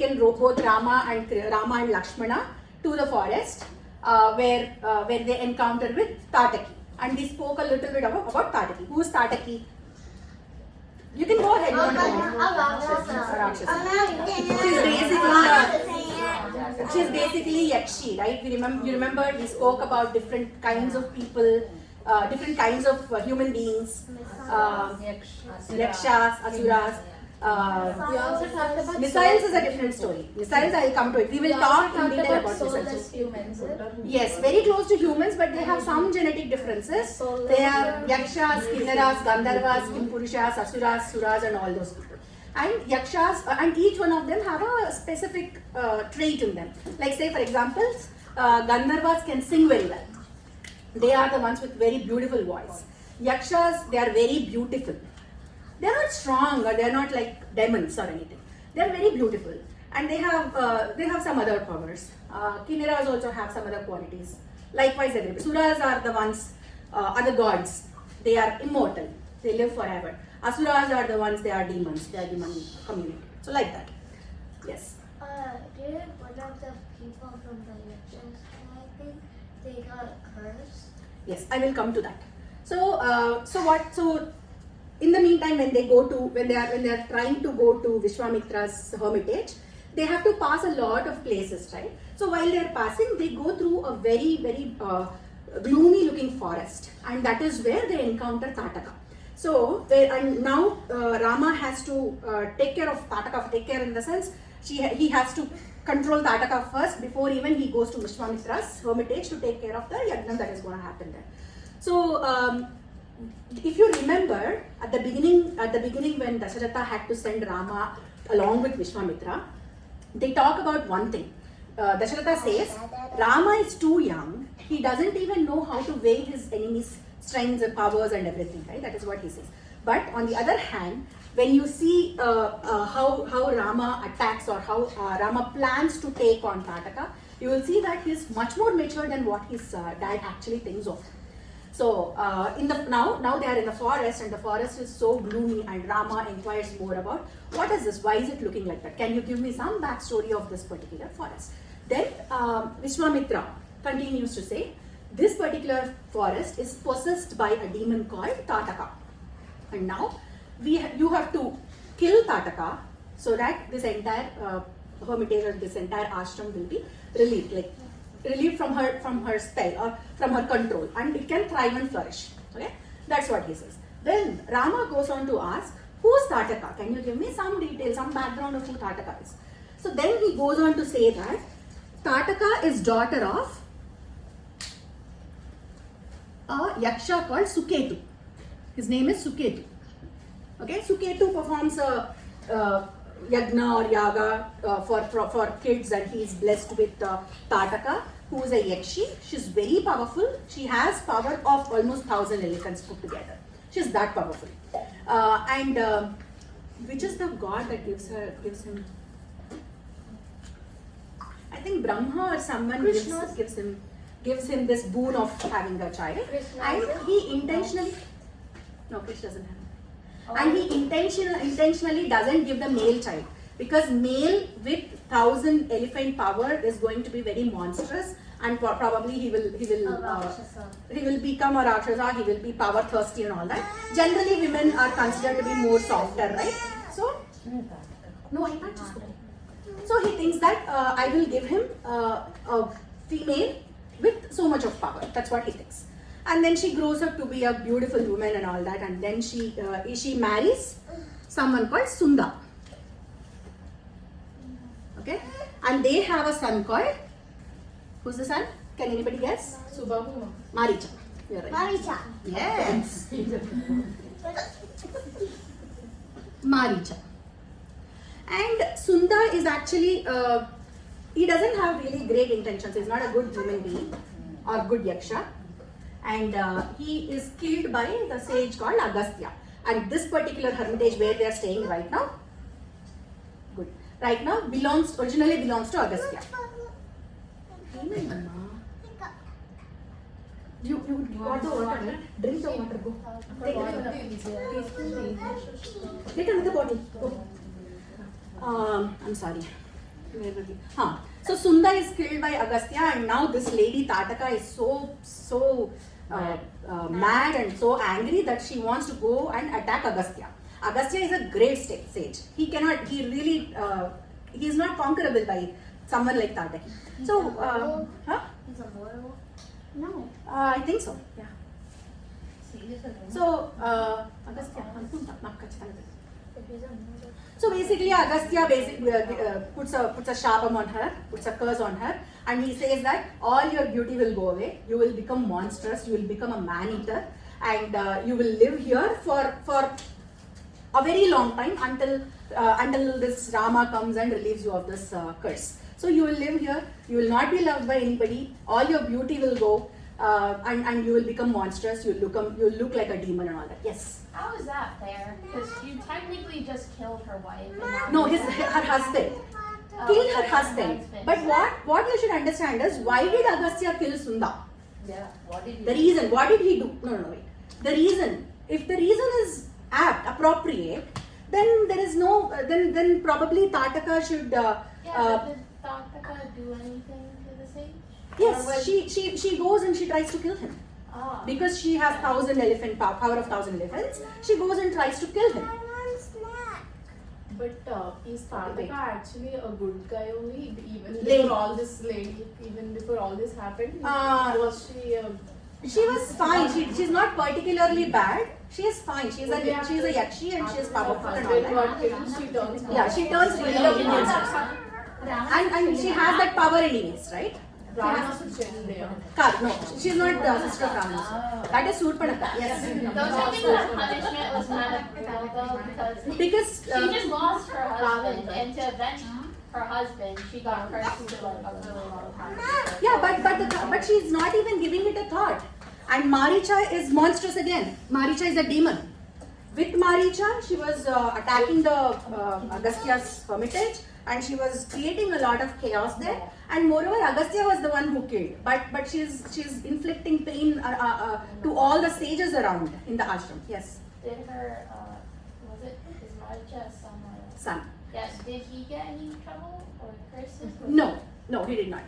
taken both Rama and Lakshmana to the forest where they encountered with Thataki. And we spoke a little bit about Thataki. Who is Thataki? You can go ahead. She's basically Yakshi, right? You remember we spoke about different kinds of people, different kinds of human beings, Yakshas, Asuras. We also talked about missiles is a different story. Missiles, I'll come to it. We will talk in detail about missiles. Humans. Yes, very close to humans, but they have some genetic differences. They are Yakshas, Kinnaras, Gandharvas, Kimpurushas, Asuras, Suras, and all those people. And Yakshas, and each one of them have a specific trait in them. Like say, for example, Gandharvas can sing very well. They are the ones with very beautiful voice. Yakshas, they are very beautiful. They are not strong or they are not like demons or anything. They are very beautiful and they have some other powers. Kinnaras also have some other qualities. Likewise, everybody. Suras are the ones, are the gods. They are immortal. They live forever. Asuras are the ones, they are demons. They are demon community. So like that. Yes. Did one of the people from the Yakshas, I think they got cursed? Yes, I will come to that. So in the meantime, when they are trying to go to Vishwamitra's hermitage, they have to pass a lot of places, right? So while they are passing, they go through a very, very gloomy looking forest, and that is where they encounter Thataka. So now Rama has to take care of Thataka. Take care in the sense he has to control Thataka first before even he goes to Vishwamitra's hermitage to take care of the yajna that is going to happen there. So if you remember at the beginning when Dasharatha had to send Rama along with Vishwamitra, they talk about one thing. Dasharatha says Rama is too young. He doesn't even know how to weigh his enemies' strengths and powers and everything, right? That is what he says. But on the other hand, when you see how Rama attacks or how Rama plans to take on Thataka, you will see that he is much more mature than what his dad actually thinks of. So now they are in the forest, and the forest is so gloomy, and Rama inquires more about what is this? Why is it looking like that? Can you give me some backstory of this particular forest? Then Vishwamitra continues to say, this particular forest is possessed by a demon called Thataka, and now you have to kill Thataka so that this entire hermitage or this entire ashram will be relieved from her spell or from her control, and it can thrive and flourish. Okay, that's what he says. Then Rama goes on to ask, who is Thataka? Can you give me some detail, some background of who Thataka is? So then he goes on to say that Thataka is daughter of a yaksha called Suketu. His name is Suketu. Okay, Suketu performs a yagna or yaga for kids, and he is blessed with Thataka, who is a yakshi. She's very powerful. She has power of almost 1,000 elephants put together. She's that powerful. Which is the god that gives him? I think Brahma or someone gives him this boon of having a child. Krishna, and he intentionally Krishna doesn't have. And he intentionally doesn't give the male child, because male with 1,000 elephant power is going to be very monstrous, and probably he will become a rakshasa. He will be power thirsty and all that. Generally, women are considered to be more softer, right? So no, I can't just go. So he thinks that I will give him a female with so much of power. That's what he thinks. And then she grows up to be a beautiful woman and all that, and then she marries someone called Sunda. Okay, and they have a son called, who's the son? Can anybody guess? Subhahu. Maricha. You're right. Maricha. Yes. Maricha. And Sunda is actually, he doesn't have really great intentions. He's not a good human being or good yaksha. And he is killed by the sage called Agastya. And this particular hermitage where they are staying right now, originally belongs to Agastya. You got the water, right? Drink the water, go. Take another bottle, go. I'm sorry. So Sunda is killed by Agastya, and now this lady Thataka is so mad and so angry that she wants to go and attack Agastya. Agastya is a great sage. He is not conquerable by someone like Thataka. So, He's a mortal? No. I think so. Yeah. So, Agastya. So basically, Agastya puts a shabam on her, puts a curse on her, and he says that all your beauty will go away. You will become monstrous. You will become a man-eater, and you will live here for a very long time until this Rama comes and relieves you of this curse. So you will live here. You will not be loved by anybody. All your beauty will go, and you will become monstrous. You will look like a demon and all that. Yes. How is that fair? Because you technically just killed her wife. And now No, her husband. Killed her husband. But what you should understand is, why did Agastya kill Sunda? Yeah. What did he The reason. What did he do? No, wait. The reason. If the reason is apt, appropriate, then there is no. Then probably Thataka should. but did Thataka do anything to the sage? Yes, she goes and she tries to kill him. Ah. Because she has power of 1,000 elephants, she goes and tries to kill him. But is Thataka actually a good guy only? Even Lady. before all this even before all this happened, was she? She was fine. She's not particularly bad. She is fine. She's a yakshi and she is powerful and all When that. got killed, she turns. Yeah, she turns really monstrous. And she has that power anyways, right? Rama's sister there. No, she's not the sister of Rama. That is Surpanaka. Yes. Don't you think that punishment was kind of cruel though? Because She just lost her husband, and to avenge her husband, she got cursed to like a really long time. yeah, but she's not even giving it a thought. And Maricha is monstrous again. Maricha is a demon. With Maricha, she was attacking the Agastya's hermitage, and she was creating a lot of chaos there. And moreover, Agastya was the one who killed. But she's inflicting pain to all the sages around in the ashram. Yes. Did her, is Marja someone? Son. Yes. Did he get any trouble or curses? No, he did not.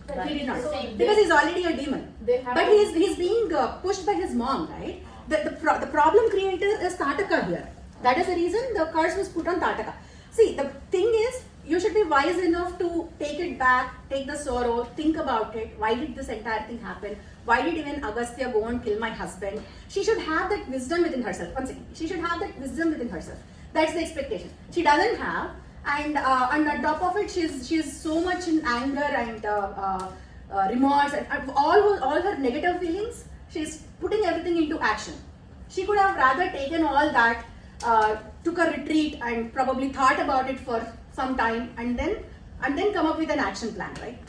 But He did not. same- Because he's already a demon. They have But he's being pushed by his mom, right? The problem creator is Thataka here. That is the reason the curse was put on Thataka. See, the thing is, you should be wise enough to take it back, take the sorrow, think about it. Why did this entire thing happen? Why did even Agastya go and kill my husband? She should have that wisdom within herself. One second. She should have that wisdom within herself. That's the expectation. She doesn't have, and on top of it, she's so much in anger and remorse and all her negative feelings. She's putting everything into action. She could have rather taken all that, took a retreat, and probably thought about it for some time, and then come up with an action plan, right?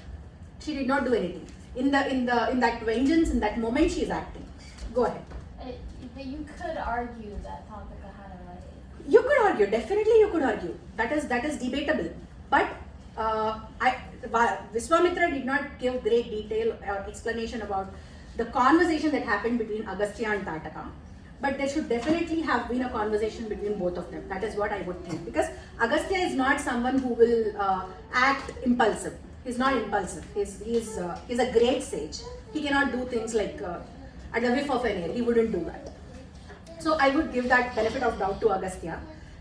She did not do anything. In that vengeance, in that moment, she is acting. Go ahead. But you could argue that Thataka had a right. You could argue, definitely you could argue. That is debatable. But Vishwamitra did not give great detail or explanation about the conversation that happened between Agastya and Thataka. But there should definitely have been a conversation between both of them. That is what I would think. Because Agastya is not someone who will act impulsive. He's not impulsive. He's a great sage. He cannot do things like at the whiff of an ear. He wouldn't do that. So I would give that benefit of doubt to Agastya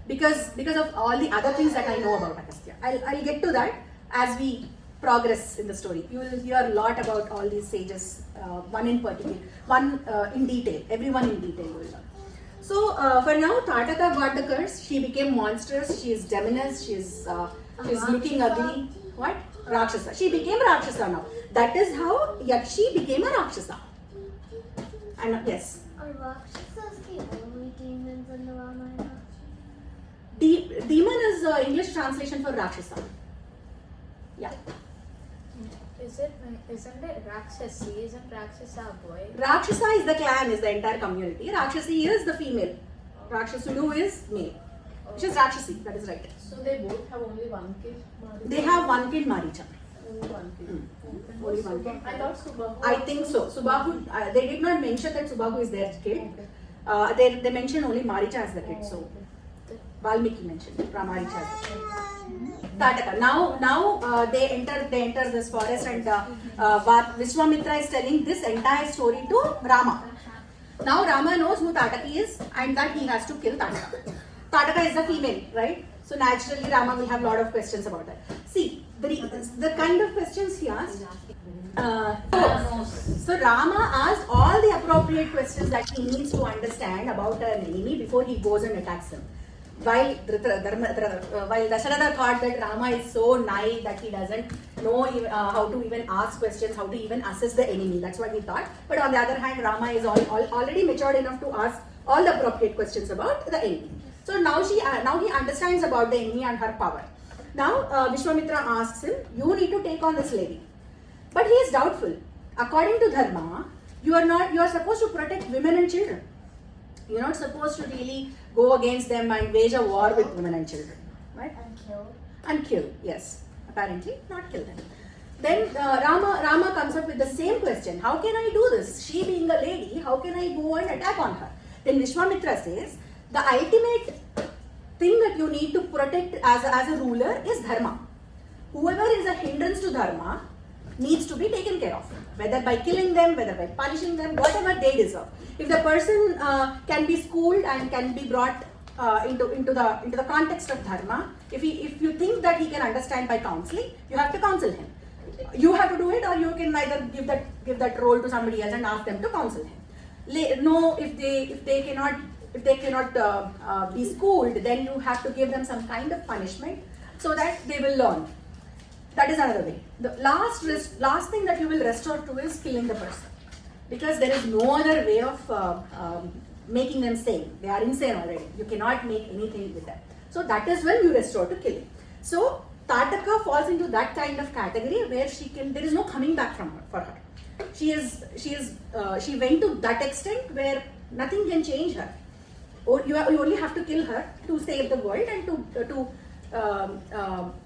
because of all the other things that I know about Agastya. I'll get to that as we progress in the story. You will hear a lot about all these sages, one in particular, one in detail, everyone in detail will learn. So for now, Thataka got the curse. She became monstrous. She is demoness. She's looking ugly. What? Rakshasa. She became Rakshasa now. That is how Yakshi became a Rakshasa. And yes. Are Rakshasas the only demons in the Ramayana? Demon is English translation for Rakshasa. Yeah. Isn't it Rakshasi? Isn't Rakshasa a boy? Rakshasa is the clan, is the entire community. Rakshasi is the female. Rakshasudu is male. Which is Rakshasi, that is right. So they both have only one kid. They have one kid, Maricha. Only one kid. Only one kid. I thought Subahu. I think so. Subahu, they did not mention that Subahu is their kid. They mentioned only Maricha as the kid. So Valmiki mentioned Maricha as the kid. Thataka. Now they enter this forest, and Vishwamitra is telling this entire story to Rama. Now Rama knows who Thataka is and that he has to kill Thataka. Thataka is a female, right? So naturally Rama will have a lot of questions about that. See, the kind of questions he asked. So Rama asked all the appropriate questions that he needs to understand about an enemy before he goes and attacks him. While Dasharatha thought that Rama is so naive that he doesn't know how to even ask questions, how to even assess the enemy. That's what he thought. But on the other hand, Rama is already matured enough to ask all the appropriate questions about the enemy. So now he understands about the enemy and her power. Now Vishwamitra asks him, you need to take on this lady. But he is doubtful. According to Dharma, you are supposed to protect women and children. You're not supposed to really go against them and wage a war with women and children, right? And kill, yes. Apparently, not kill them. Then Rama comes up with the same question. How can I do this? She being a lady, how can I go and attack on her? Then Vishwamitra says, the ultimate thing that you need to protect as a ruler is dharma. Whoever is a hindrance to dharma needs to be taken care of, whether by killing them, whether by punishing them, whatever they deserve. If the person can be schooled and can be brought into the context of dharma, if you think that he can understand by counseling, you have to counsel him. You have to do it, or you can either give that role to somebody else and ask them to counsel him. No, if they cannot be schooled, then you have to give them some kind of punishment so that they will learn. That is another way. The last thing that you will resort to is killing the person, because there is no other way of making them sane. They are insane already. You cannot make anything with them. So that is when you resort to killing. So Thataka falls into that kind of category where there is no coming back for her. She went to that extent where nothing can change her. You only have to kill her to save the world and to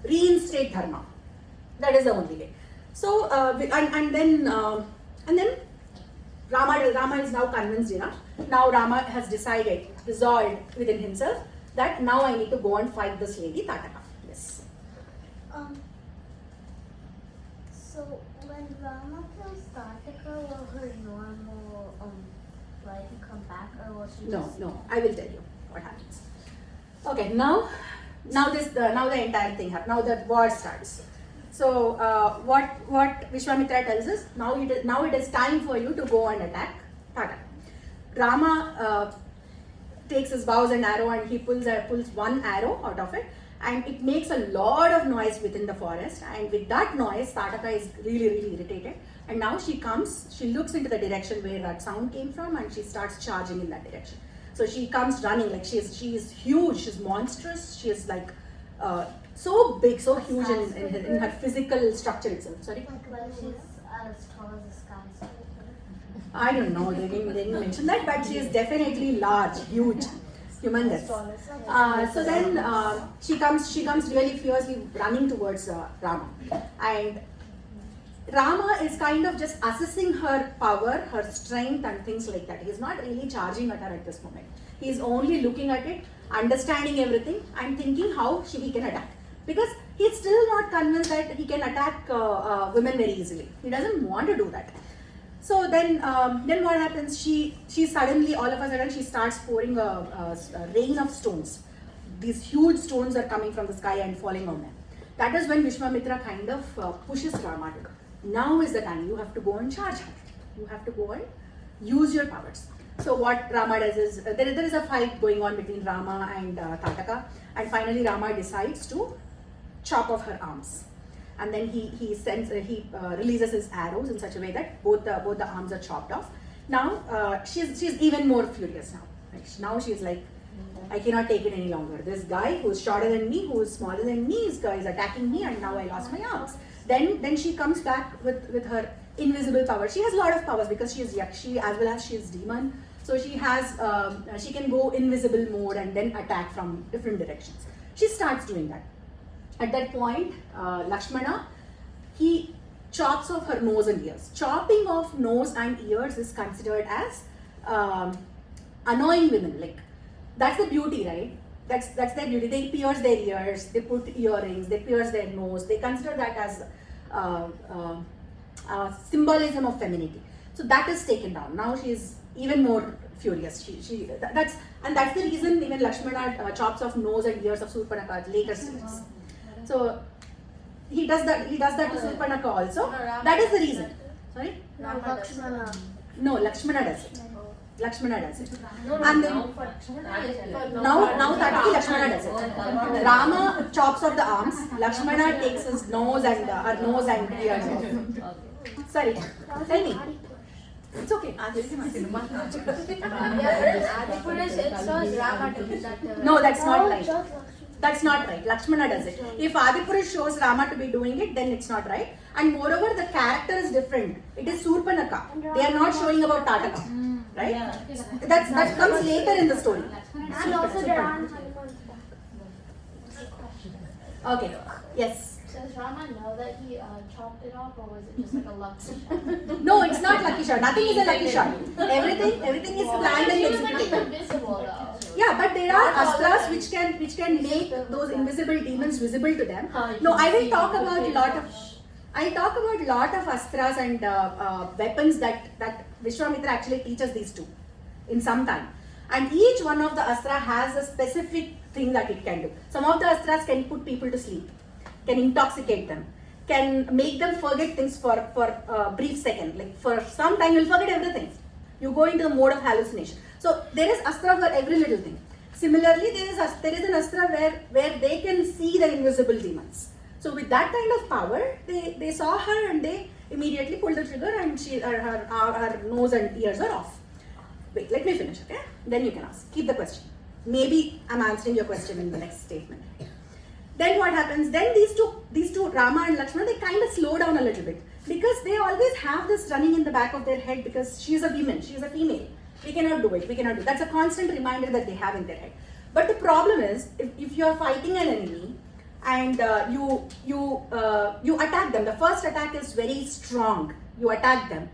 reinstate dharma. That is the only way. So and then Rama is now convinced enough. Now Rama has resolved within himself that now I need to go and fight this lady Thataka. Yes. So when Rama kills Thataka, will her normal life come back, or will she just... No, I will tell you what happens. Okay, now the entire thing happens. Now the war starts. So what Vishwamitra tells us, now it is time for you to go and attack Thataka. Rama takes his bows and arrow and he pulls one arrow out of it, and it makes a lot of noise within the forest, and with that noise Thataka is really irritated, and now she looks into the direction where that sound came from, and she starts charging in that direction. So she comes running, like she is huge, she's monstrous, she is like so big, so huge in her physical structure itself. Sorry? Like when she's as tall as a skyscraper? I don't know, they didn't mention that, but she is definitely large, huge, humongous. So then she comes really fiercely running towards Rama, and Rama is kind of just assessing her power, her strength and things like that. He is not really charging at her at this moment. He is only looking at it, understanding everything and thinking how he can attack. Because he is still not convinced that he can attack women very easily. He doesn't want to do that. So then what happens? She suddenly, all of a sudden, she starts pouring a rain of stones. These huge stones are coming from the sky and falling on them. That is when Vishwamitra kind of pushes Rama to go. Now is the time. You have to go and charge her. You have to go and use your powers. So what Rama does is, there is a fight going on between Rama and Thataka, and finally Rama decides to chop off her arms. And then he releases his arrows in such a way that both the arms are chopped off. Now she's even more furious now. Now she's like, I cannot take it any longer. This guy who's shorter than me, who's smaller than me, is attacking me, and now I lost my arms. Then she comes back with her invisible power. She has a lot of powers because she is Yakshi as well as she is demon. So she can go invisible mode and then attack from different directions. She starts doing that. At that point, Lakshmana, he chops off her nose and ears. Chopping off nose and ears is considered as annoying women. Like, that's the beauty, right? That's their beauty. They pierce their ears, they put earrings, they pierce their nose. They consider that as symbolism of femininity. So that is taken down. Now she is even more furious. That's the reason even Lakshmana chops off nose and ears of Surpanaka later stages. So he does that to Surpanaka also. That is the reason. Sorry? Lakshmana. No, Lakshmana does it. Lakshmana does it. No, And then now Thataki Lakshmana does it. Rama chops off the arms. Lakshmana takes his nose and her nose and ears off. Sorry, tell me. It's okay. Yeah, but Adipurush, it shows Rama to be that. No, that's not right. That's not right. Lakshmana does it. If Adipurush shows Rama to be doing it, then it's not right. And moreover, the character is different. It is Surpanaka. They are not showing about Thataka. Right? That comes later in the story. And also there are Okay. Yes. Does Rama know that he chopped it off, or was it just like a lucky shot? No, it's not lucky shot. Nothing is a lucky shot. Everything is planned and She was like executed. invisible though. Yeah, but there are astras which can make those invisible demons visible to them. No, I will talk about lot of astras and weapons that Vishwamitra actually teaches these two in some time. And each one of the astra has a specific thing that it can do. Some of the astras can put people to sleep, can intoxicate them, can make them forget things for a brief second. Like for some time you'll forget everything. You go into the mode of hallucination. So there is astra for every little thing. Similarly, there is an astra where they can see the invisible demons. So with that kind of power, they saw her and they immediately pulled the trigger and her nose and ears are off. Wait, let me finish, okay? Then you can ask. Keep the question. Maybe I'm answering your question in the next statement. Then what happens? Then these two, Rama and Lakshmana, they kind of slow down a little bit because they always have this running in the back of their head because she is a woman, she is a female. We cannot do it. That's a constant reminder that they have in their head. But the problem is, if you are fighting an enemy and you attack them, the first attack is very strong. You attack them.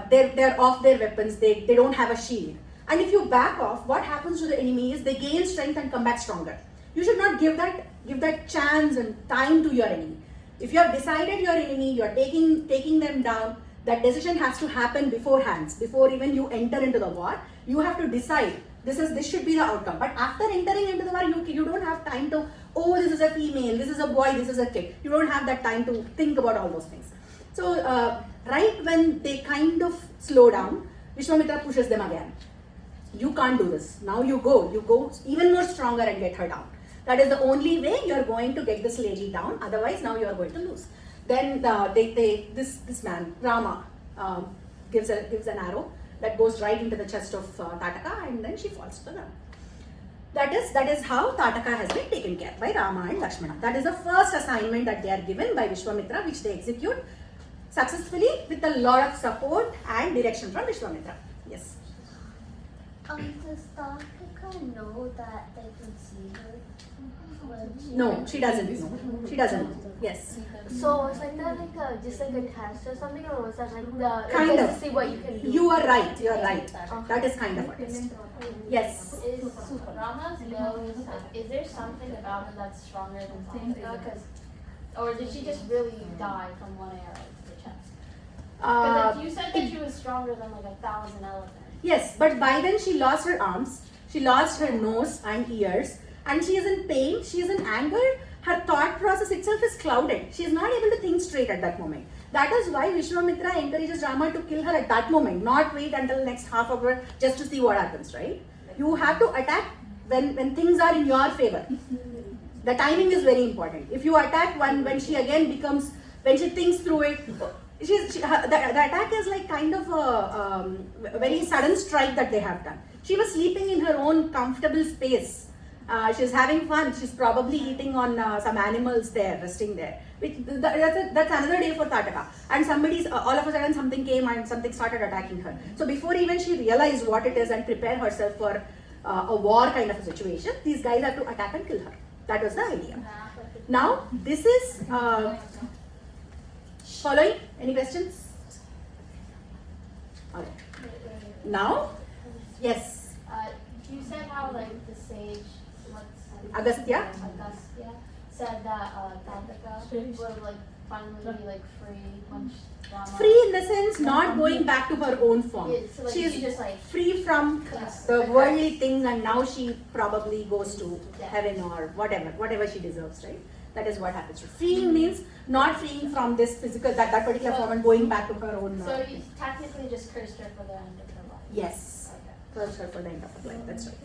They're off their weapons. They don't have a shield. And if you back off, what happens to the enemy is they gain strength and come back stronger. You should not give that chance and time to your enemy. If you have decided your enemy, you are taking them down. That decision has to happen beforehand, before even you enter into the war. You have to decide this should be the outcome. But after entering into the war, you don't have time to, oh, this is a female, this is a boy, this is a kid. You don't have that time to think about all those things. So right when they kind of slow down, Vishwamitra pushes them again. You can't do this. Now you go even more stronger and get her down. That is the only way you are going to get this lady down. Otherwise, now you are going to lose. Then this man Rama gives an arrow that goes right into the chest of Thataka, and then she falls to the ground. That is how Thataka has been taken care by Rama and Lakshmana. That is the first assignment that they are given by Vishwamitra, which they execute successfully with a lot of support and direction from Vishwamitra. Yes. Does Thataka know that they can see her? No, she doesn't. She doesn't. Yes. So was like that just like a test or something, or was that like the Kind just of. to see what you can do? You are right. That is kind of what it is. Yes. Is Rama's nose, is there something about him that's stronger than Thataka? Or did she just really die from one arrow to the chest? Because you said that she was stronger than like 1,000 elephants. Yes, but by then she lost her arms, she lost her nose and ears, and she is in pain, she is in anger. Her thought process itself is clouded. She is not able to think straight at that moment. That is why Vishwamitra encourages Rama to kill her at that moment, not wait until the next half hour just to see what happens, right? You have to attack when things are in your favor. The timing is very important. If you attack when she thinks through it, the attack is like kind of a very sudden strike that they have done. She was sleeping in her own comfortable space. She's having fun. She's probably eating on some animals there, resting there. That's another day for Thataka. And all of a sudden something came and something started attacking her. So before even she realized what it is and prepare herself for a war kind of a situation, these guys have to attack and kill her. That was the idea. Now, this is following. Any questions? Okay. Now, yes. You said how like the sage, what's Agastya. Said that Thataka would like finally be like free once Rama. Free in the sense not going back to her own form. Yeah, so like She is she just like free from the worldly things, and now she probably goes to heaven or whatever she deserves, right? That is what happens. Free means not freeing from this physical, that particular form, and going back to her own. So you technically just cursed her for the end of her life. Yes, Okay. curse her for the end of her life. That's right.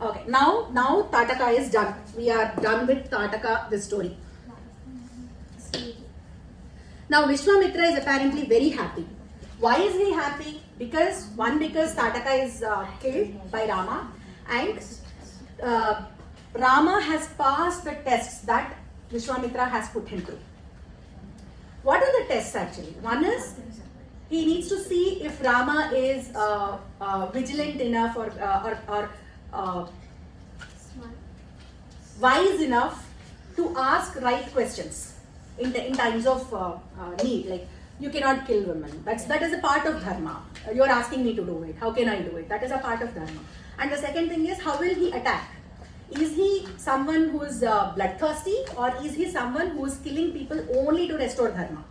Okay, now Thataka is done. We are done with Thataka, this story. Now Vishwamitra is apparently very happy. Why is he happy? Because Thataka is killed by Rama, and Rama has passed the tests that Vishwamitra has put him through. What are the tests actually? One is he needs to see if Rama is vigilant enough or wise enough to ask right questions in times of need. Like, you cannot kill women. That is a part of dharma. You are asking me to do it. How can I do it? That is a part of dharma. And the second thing is, how will he attack? Is he someone who is bloodthirsty, or is he someone who is killing people only to restore dharma?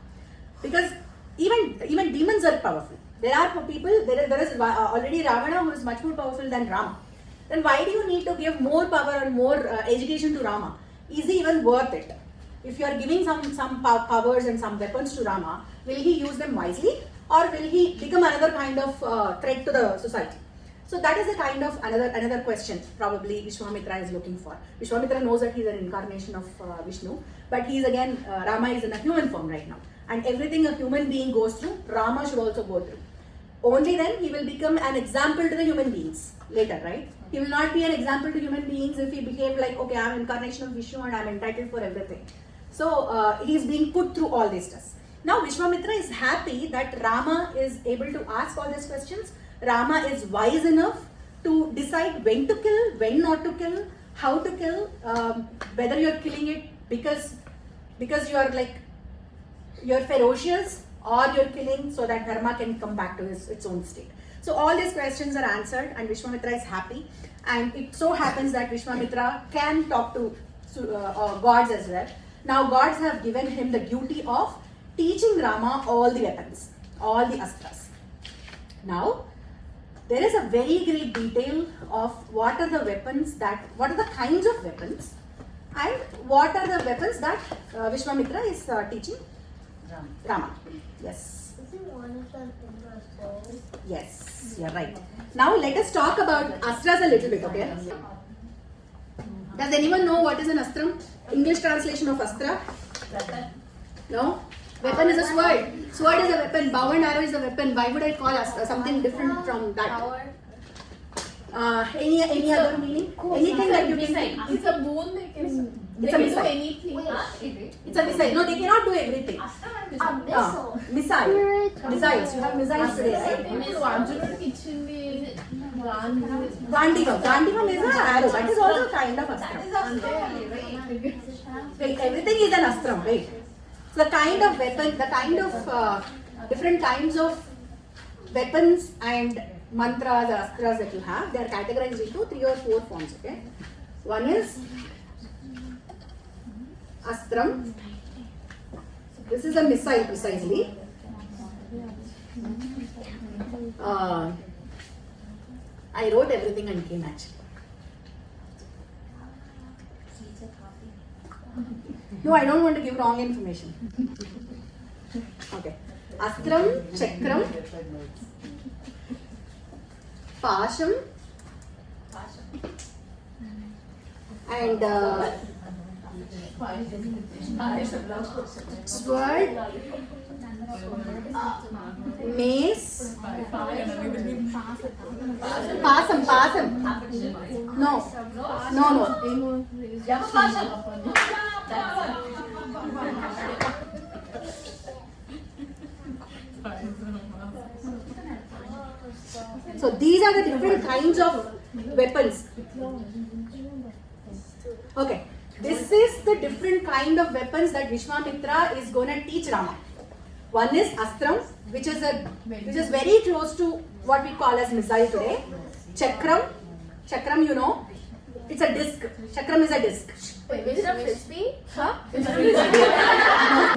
Because even demons are powerful. There are people. There is already Ravana who is much more powerful than Rama. Then why do you need to give more power and more education to Rama? Is he even worth it? If you are giving some powers and some weapons to Rama, will he use them wisely, or will he become another kind of threat to the society? So that is a kind of another question probably Vishwamitra is looking for. Vishwamitra knows that he is an incarnation of Vishnu, but he is again, Rama is in a human form right now. And everything a human being goes through, Rama should also go through. Only then he will become an example to the human beings later, right? He will not be an example to human beings if he became like, okay, I am incarnation of Vishnu and I am entitled for everything. So he is being put through all these tests. Now Vishwamitra is happy that Rama is able to ask all these questions. Rama is wise enough to decide when to kill, when not to kill, how to kill, whether you are killing it because you are like, you are ferocious, or you are killing so that dharma can come back to its own state. So all these questions are answered, and Vishwamitra is happy. And it so happens that Vishwamitra can talk to gods as well. Now gods have given him the duty of teaching Rama all the weapons, all the astras. Now, there is a very great detail of what are the kinds of weapons, and what are the weapons that Vishwamitra is teaching Rama. Yes. Isn't one of them in the soul? Yes, you're right. Now let us talk about astras a little bit, okay? Does anyone know what is an astram? English translation of astra? No? Weapon is a sword. Sword is a weapon. Bow and arrow is a weapon. Why would I call something different from that? Power. Any other meaning? Anything that you can think. It's a boon they can It's a do missile. anything. It's a missile. No, they cannot do everything. Missile. Missiles. You have missiles today, right? So Arjuna kitchen is Gandivam is an arrow. That is also kind of astram. Wait, everything is an astram, right? So the kind of weapon, different kinds of weapons and mantras or astras that you have, they are categorized into 3 or 4 forms, okay? One is astram. This is a missile precisely. I wrote everything and came actually. No, I don't want to give wrong information. Okay. Astram, Chakram, Pasham, and sword, mace, Pasam. No. So these are the different kinds of weapons. Okay, this is the different kind of weapons that Vishwamitra is going to teach Rama. One is astram, which is very close to what we call as missile today. Chakram, you know, It's a disc. Chakram is a disc. Wait, is it a frisbee? Huh?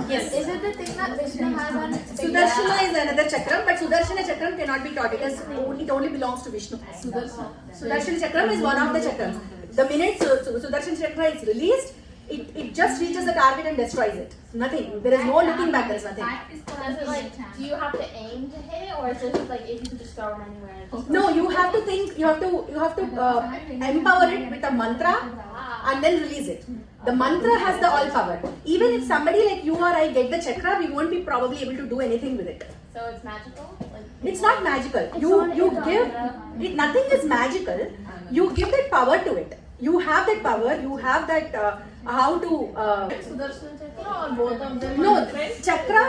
Yes. Is it the thing that Vishnu has on his finger? Sudarshana is another chakram, but Sudarshana chakram cannot be taught. It only belongs to Vishnu. Sudarshana chakram is one of the chakrams. The minute Sudarshana chakra is released, it just reaches the target and destroys it. Nothing. There is no looking back. There is nothing. Does it like, do you have to aim to hit it, or is it just like if you can just throw it anywhere? It just No, you have to think. You have to empower it with a mantra and then release it. The mantra has the all power. Even if somebody like you or I get the chakra, we won't be probably able to do anything with it. So it's magical? Like, It's not magical. You give it. Nothing is magical. You give that power to it. You have that power. You have that how to. Sudarshan Chakra or both of them? No, chakra.